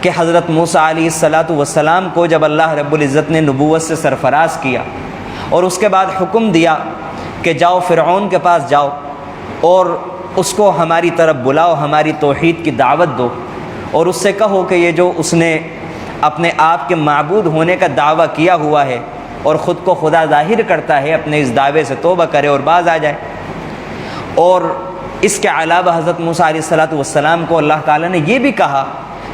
کہ حضرت موسیٰ علیہ السلام کو جب اللہ رب العزت نے نبوت سے سرفراز کیا اور اس کے بعد حکم دیا کہ جاؤ فرعون کے پاس جاؤ اور اس کو ہماری طرف بلاؤ، ہماری توحید کی دعوت دو، اور اس سے کہو کہ یہ جو اس نے اپنے آپ کے معبود ہونے کا دعویٰ کیا ہوا ہے اور خود کو خدا ظاہر کرتا ہے، اپنے اس دعوے سے توبہ کرے اور باز آ جائے۔ اور اس کے علاوہ حضرت موسیٰ علیہ السلام کو اللہ تعالیٰ نے یہ بھی کہا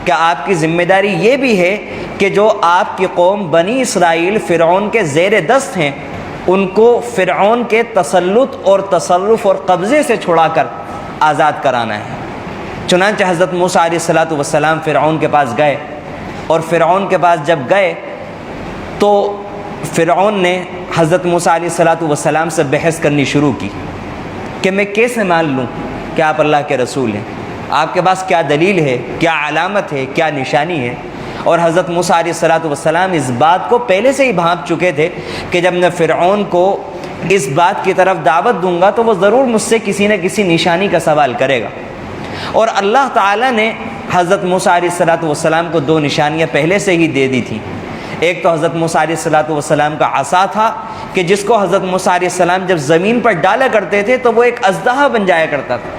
کہ آپ کی ذمہ داری یہ بھی ہے کہ جو آپ کی قوم بنی اسرائیل فرعون کے زیر دست ہیں، ان کو فرعون کے تسلط اور تصرف اور قبضے سے چھڑا کر آزاد کرانا ہے۔ چنانچہ حضرت موسیٰ علیہ السلام فرعون کے پاس گئے، اور فرعون کے پاس جب گئے تو فرعون نے حضرت موسیٰ علیہ السلام سے بحث کرنی شروع کی کہ میں کیسے مان لوں کہ آپ اللہ کے رسول ہیں، آپ کے پاس کیا دلیل ہے، کیا علامت ہے، کیا نشانی ہے۔ اور حضرت موسیٰ علیہ السلام اس بات کو پہلے سے ہی بھانپ چکے تھے کہ جب میں فرعون کو اس بات کی طرف دعوت دوں گا تو وہ ضرور مجھ سے کسی نہ کسی نشانی کا سوال کرے گا۔ اور اللہ تعالیٰ نے حضرت موسیٰ علیہ السلام کو دو نشانیاں پہلے سے ہی دے دی تھیں۔ ایک تو حضرت موسیٰ علیہ السلام کا عصا تھا کہ جس کو حضرت موسیٰ علیہ السلام جب زمین پر ڈالا کرتے تھے تو وہ ایک اژدہا بن جایا کرتا تھا،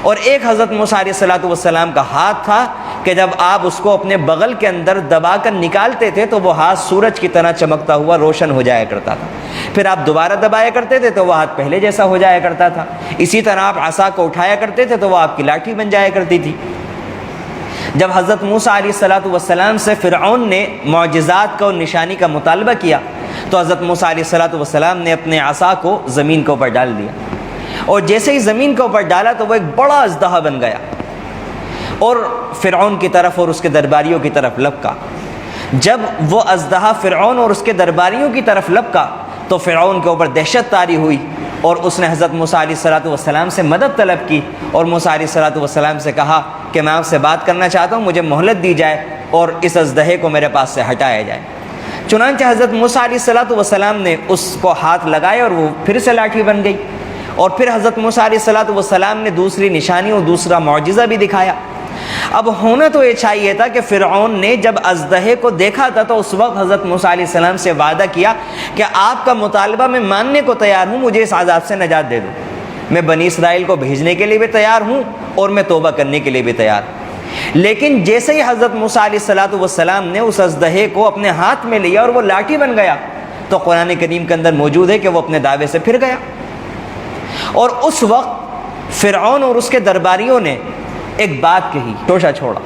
اور ایک حضرت موسیٰ علیہ السلام کا ہاتھ تھا کہ جب آپ اس کو اپنے بغل کے اندر دبا کر نکالتے تھے تو وہ ہاتھ سورج کی طرح چمکتا ہوا روشن ہو جایا کرتا تھا، پھر آپ دوبارہ دبایا کرتے تھے تو وہ ہاتھ پہلے جیسا ہو جایا کرتا تھا، اسی طرح آپ عصا کو اٹھایا کرتے تھے تو وہ آپ کی لاٹھی بن جایا کرتی تھی۔ جب حضرت موسیٰ علیہ السلام سے فرعون نے معجزات کا اور نشانی کا مطالبہ کیا تو حضرت موسیٰ علیہ السلام نے اپنے عصا کو زمین کے اوپر ڈال دیا، اور جیسے ہی زمین کے اوپر ڈالا تو وہ ایک بڑا اژدہا بن گیا اور فرعون کی طرف اور اس کے درباریوں کی طرف لپکا۔ جب وہ اژدہا فرعون اور اس کے درباریوں کی طرف لپکا تو فرعون کے اوپر دہشت طاری ہوئی، اور اس نے حضرت موسیٰ علیہ السلام سے مدد طلب کی، اور موسیٰ علیہ السلام سے کہا کہ میں آپ سے بات کرنا چاہتا ہوں، مجھے مہلت دی جائے اور اس اژدہے کو میرے پاس سے ہٹایا جائے۔ چنانچہ حضرت موسیٰ علیہ السلام نے اس کو ہاتھ لگائے اور وہ پھر سے لاٹھی بن گئی، اور پھر حضرت موسیٰ علیہ السلام نے دوسری نشانی اور دوسرا معجزہ بھی دکھایا۔ اب ہونا تو یہ چاہیے تھا کہ فرعون نے جب اژدہے کو دیکھا تھا تو اس وقت حضرت موسیٰ علیہ السلام سے وعدہ کیا کہ آپ کا مطالبہ میں ماننے کو تیار ہوں، مجھے اس عذاب سے نجات دے دو، میں بنی اسرائیل کو بھیجنے کے لیے بھی تیار ہوں اور میں توبہ کرنے کے لیے بھی تیار ہوں۔ لیکن جیسے ہی حضرت موسیٰ علیہ السلام نے اس اژدہے کو اپنے ہاتھ میں لیا اور وہ لاٹھی بن گیا تو قرآن کریم کے اندر موجود ہے کہ وہ اپنے دعوے سے پھر گیا، اور اس وقت فرعون اور اس کے درباریوں نے ایک بات کہی، شوشہ چھوڑا،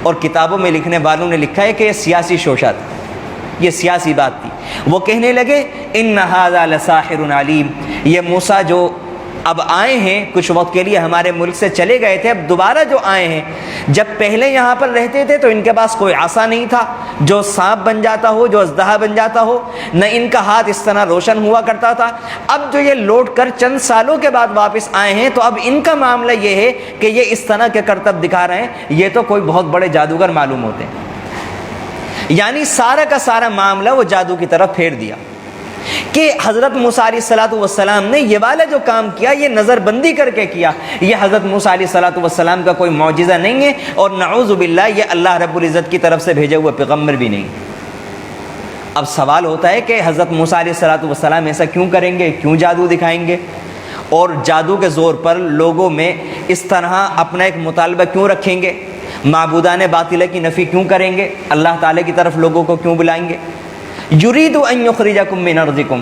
اور کتابوں میں لکھنے والوں نے لکھا ہے کہ یہ سیاسی شوشہ تھا، یہ سیاسی بات تھی۔ وہ کہنے لگے ان ھذا لساحر علیم، یہ موسیٰ جو اب آئے ہیں، کچھ وقت کے لیے ہمارے ملک سے چلے گئے تھے، اب دوبارہ جو آئے ہیں، جب پہلے یہاں پر رہتے تھے تو ان کے پاس کوئی عصا نہیں تھا جو سانپ بن جاتا ہو، جو اژدہا بن جاتا ہو، نہ ان کا ہاتھ اس طرح روشن ہوا کرتا تھا۔ اب جو یہ لوٹ کر چند سالوں کے بعد واپس آئے ہیں تو اب ان کا معاملہ یہ ہے کہ یہ اس طرح کے کرتب دکھا رہے ہیں، یہ تو کوئی بہت بڑے جادوگر معلوم ہوتے ہیں۔ یعنی سارا کا سارا معاملہ وہ جادو کی طرف پھیر دیا کہ حضرت موسیٰ علیہ السلام نے یہ والا جو کام کیا یہ نظر بندی کر کے کیا، یہ حضرت موسیٰ علیہ السلام کا کوئی معجزہ نہیں ہے، اور نعوذ باللہ یہ اللہ رب العزت کی طرف سے بھیجے ہوئے پیغمبر بھی نہیں۔ اب سوال ہوتا ہے کہ حضرت موسیٰ علیہ السلام ایسا کیوں کریں گے، کیوں جادو دکھائیں گے، اور جادو کے زور پر لوگوں میں اس طرح اپنا ایک مطالبہ کیوں رکھیں گے، معبودان باطلہ کی نفی کیوں کریں گے، اللہ تعالیٰ کی طرف لوگوں کو کیوں بلائیں گے۔ یرید ان یخرجکم من ارضکم،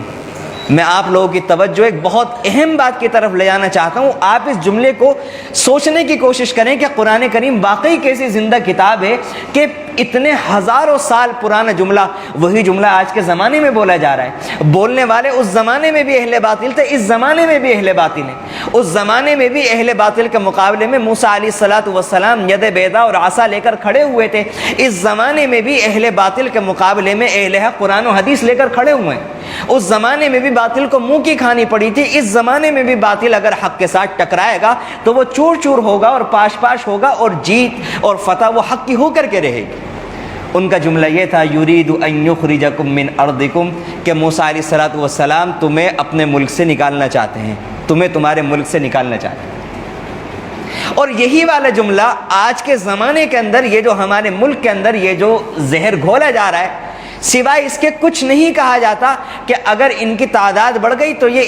میں آپ لوگوں کی توجہ ایک بہت اہم بات کی طرف لے جانا چاہتا ہوں۔ آپ اس جملے کو سوچنے کی کوشش کریں کہ قرآن کریم واقعی کیسی زندہ کتاب ہے کہ اتنے ہزاروں سال پرانا جملہ وہی جملہ آج کے زمانے میں بولا جا رہا ہے۔ بولنے والے اس زمانے میں بھی اہل باطل تھے، اس زمانے میں بھی اہل باطل ہیں۔ اس زمانے میں بھی اہل باطل کے مقابلے میں موسیٰ علیہ السلام ید بیضا اور عصا لے کر کھڑے ہوئے تھے، اس زمانے میں بھی اہل باطل کے مقابلے میں اہل حق قرآن و حدیث لے کر کھڑے ہوئے ہیں۔ اس زمانے میں بھی باطل کو منہ کی کھانی پڑی تھی، اس زمانے میں بھی باطل اگر حق کے ساتھ ٹکرائے گا تو وہ چور چور ہوگا اور پاش پاش ہوگا، اور جیت اور فتح وہ حق کی ہو کر کے رہے گی۔ ان کا جملہ یہ تھا یرید ان یخرجکم من ارضکم، کہ موسیٰ علیہ السلام تمہیں اپنے ملک سے نکالنا چاہتے ہیں، تمہیں تمہارے ملک سے نکالنا چاہتے ہیں۔ اور یہی والا جملہ آج کے زمانے کے اندر یہ جو ہمارے ملک کے اندر یہ جو زہر گھولا جا رہا ہے، سوائے اس کے کچھ نہیں کہا جاتا کہ اگر ان کی تعداد بڑھ گئی تو یہ،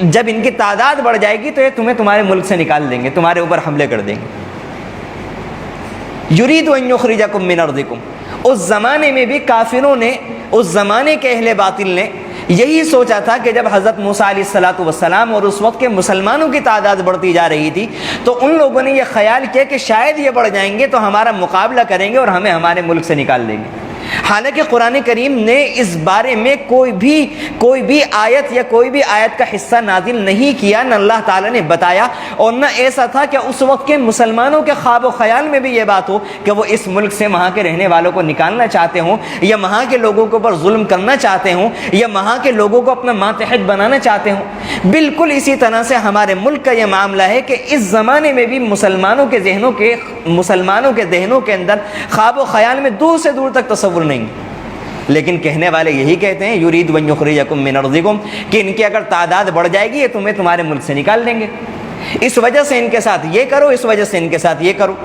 جب ان کی تعداد بڑھ جائے گی تو یہ تمہیں تمہارے ملک سے نکال دیں گے، تمہارے اوپر حملے کر دیں گے۔ یرید ان یخرجکم من ارضکم۔ اس زمانے میں بھی کافروں نے، اس زمانے کے اہل باطل نے یہی سوچا تھا کہ جب حضرت موسیٰ علیہ السلام اور اس وقت کے مسلمانوں کی تعداد بڑھتی جا رہی تھی تو ان لوگوں نے یہ خیال کیا کہ شاید یہ بڑھ جائیں گے تو ہمارا مقابلہ کریں گے اور ہمیں ہمارے ملک سے نکال دیں گے۔ حالانکہ قرآن کریم نے اس بارے میں کوئی بھی آیت یا کوئی بھی آیت کا حصہ نازل نہیں کیا، نہ اللہ تعالیٰ نے بتایا، اور نہ ایسا تھا کہ اس وقت کے مسلمانوں کے خواب و خیال میں بھی یہ بات ہو کہ وہ اس ملک سے وہاں کے رہنے والوں کو نکالنا چاہتے ہوں، یا وہاں کے لوگوں کے اوپر ظلم کرنا چاہتے ہوں، یا وہاں کے لوگوں کو اپنا ماتحت بنانا چاہتے ہوں۔ بالکل اسی طرح سے ہمارے ملک کا یہ معاملہ ہے کہ اس زمانے میں بھی مسلمانوں کے ذہنوں کے اندر خواب و خیال میں دور سے دور تک تصور نہیں، لیکن کہنے والے یہی کہتے ہیں یرید ان یخرجکم من ارضکم، کہ ان کی اگر تعداد بڑھ جائے گی یہ تمہیں تمہارے ملک سے نکال دیں گے، اس وجہ سے ان کے ساتھ یہ کرو، اس وجہ سے ان کے ساتھ یہ کرو۔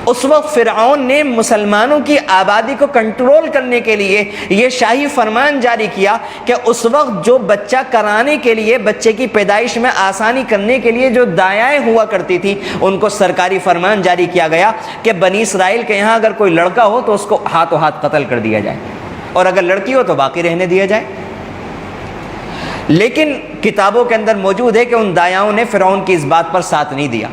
اس وقت فرعون نے مسلمانوں کی آبادی کو کنٹرول کرنے کے لیے یہ شاہی فرمان جاری کیا کہ اس وقت جو بچہ کرانے کے لیے، بچے کی پیدائش میں آسانی کرنے کے لیے جو دایائیں ہوا کرتی تھی ان کو سرکاری فرمان جاری کیا گیا کہ بنی اسرائیل کے یہاں اگر کوئی لڑکا ہو تو اس کو ہاتھوں ہاتھ قتل کر دیا جائے، اور اگر لڑکی ہو تو باقی رہنے دیا جائے۔ لیکن کتابوں کے اندر موجود ہے کہ ان دایاؤں نے فرعون کی اس بات پر ساتھ نہیں دیا،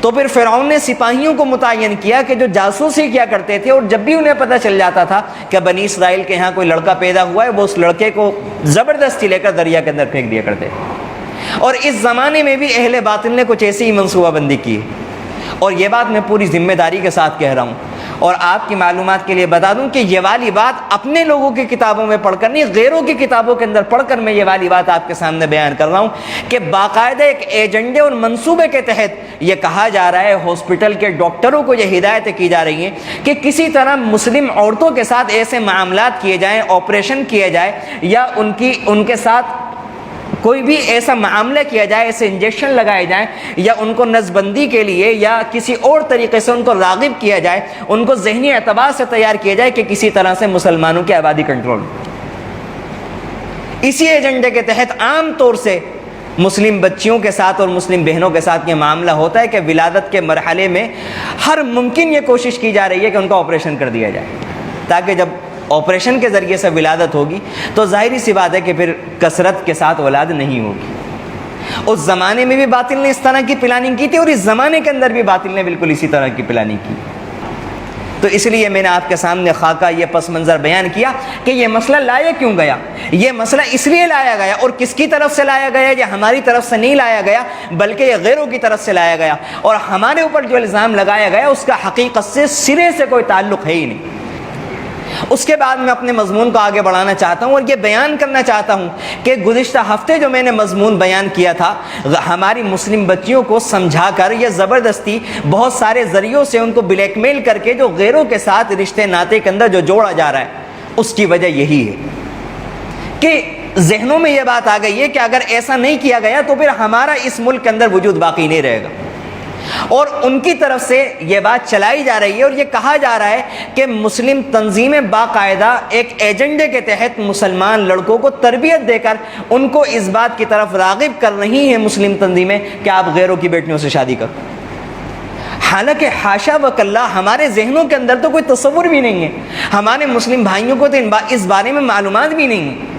تو پھر فرعون نے سپاہیوں کو متعین کیا کہ جو جاسوسی کیا کرتے تھے، اور جب بھی انہیں پتہ چل جاتا تھا کہ بنی اسرائیل کے یہاں کوئی لڑکا پیدا ہوا ہے، وہ اس لڑکے کو زبردستی لے کر دریا کے اندر پھینک دیا کرتے تھے۔ اور اس زمانے میں بھی اہل باطل نے کچھ ایسی ہی منصوبہ بندی کی ہے، اور یہ بات میں پوری ذمہ داری کے ساتھ کہہ رہا ہوں، اور آپ کی معلومات کے لیے بتا دوں کہ یہ والی بات اپنے لوگوں کی کتابوں میں پڑھ کر نہیں، غیروں کی کتابوں کے اندر پڑھ کر میں یہ والی بات آپ کے سامنے بیان کر رہا ہوں کہ باقاعدہ ایک ایجنڈے اور منصوبے کے تحت یہ کہا جا رہا ہے، ہاسپٹل کے ڈاکٹروں کو یہ ہدایتیں کی جا رہی ہیں کہ کسی طرح مسلم عورتوں کے ساتھ ایسے معاملات کیے جائیں، آپریشن کیے جائے، یا ان کے ساتھ کوئی بھی ایسا معاملہ کیا جائے، ایسے انجیکشن لگائے جائیں، یا ان کو نسبندی کے لیے یا کسی اور طریقے سے ان کو راغب کیا جائے، ان کو ذہنی اعتبار سے تیار کیا جائے کہ کسی طرح سے مسلمانوں کی آبادی کنٹرول۔ اسی ایجنڈے کے تحت عام طور سے مسلم بچیوں کے ساتھ اور مسلم بہنوں کے ساتھ یہ معاملہ ہوتا ہے کہ ولادت کے مرحلے میں ہر ممکن یہ کوشش کی جا رہی ہے کہ ان کا آپریشن کر دیا جائے، تاکہ جب آپریشن کے ذریعے سے ولادت ہوگی تو ظاہری سی بات ہے کہ پھر کثرت کے ساتھ اولاد نہیں ہوگی۔ اس زمانے میں بھی باطل نے اس طرح کی پلاننگ کی تھی، اور اس زمانے کے اندر بھی باطل نے بالکل اسی طرح کی پلاننگ کی۔ تو اس لیے میں نے آپ کے سامنے خاکہ یہ پس منظر بیان کیا کہ یہ مسئلہ لایا کیوں گیا۔ یہ مسئلہ اس لیے لایا گیا، اور کس کی طرف سے لایا گیا، یہ ہماری طرف سے نہیں لایا گیا بلکہ یہ غیروں کی طرف سے لایا گیا، اور ہمارے اوپر جو الزام لگایا گیا اس کا حقیقت سے سرے سے کوئی تعلق ہے ہی نہیں۔ اس کے بعد میں اپنے مضمون کو آگے بڑھانا چاہتا ہوں اور یہ بیان کرنا چاہتا ہوں کہ گزشتہ ہفتے جو میں نے مضمون بیان کیا تھا، ہماری مسلم بچیوں کو سمجھا کر یا زبردستی بہت سارے ذریعوں سے ان کو بلیک میل کر کے جو غیروں کے ساتھ رشتے ناطے کے اندر جو جوڑا جا رہا ہے، اس کی وجہ یہی ہے کہ ذہنوں میں یہ بات آ گئی ہے کہ اگر ایسا نہیں کیا گیا تو پھر ہمارا اس ملک کے اندر وجود باقی نہیں رہے گا، اور ان کی طرف سے یہ بات چلائی جا رہی ہے اور یہ کہا جا رہا ہے کہ مسلم تنظیمیں باقاعدہ ایک ایجنڈے کے تحت مسلمان لڑکوں کو تربیت دے کر ان کو اس بات کی طرف راغب کر رہی ہیں مسلم تنظیمیں کہ آپ غیروں کی بیٹیوں سے شادی کرو۔ حالانکہ حاشا وکلا ہمارے ذہنوں کے اندر تو کوئی تصور بھی نہیں ہے، ہمارے مسلم بھائیوں کو تو اس بارے میں معلومات بھی نہیں ہے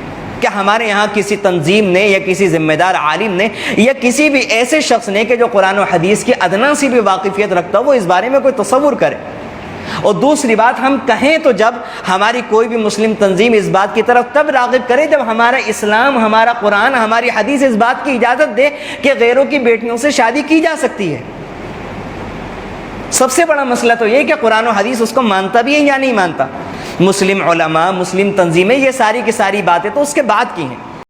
کہ ہمارے یہاں کسی تنظیم نے یا کسی ذمہ دار عالم نے یا کسی بھی ایسے شخص نے کہ جو قرآن و حدیث کی ادنا سی بھی واقفیت رکھتا ہو وہ اس بارے میں کوئی تصور کرے۔ اور دوسری بات، ہم کہیں تو جب ہماری کوئی بھی مسلم تنظیم اس بات کی طرف تب راغب کرے جب ہمارا اسلام، ہمارا قرآن، ہماری حدیث اس بات کی اجازت دے کہ غیروں کی بیٹیوں سے شادی کی جا سکتی ہے۔ سب سے بڑا مسئلہ تو یہ کہ قرآن و حدیث اس کو مانتا بھی ہے یا نہیں مانتا۔ مسلم علماء، مسلم تنظیمیں، یہ ساری کی ساری باتیں تو اس کے بعد کی ہیں۔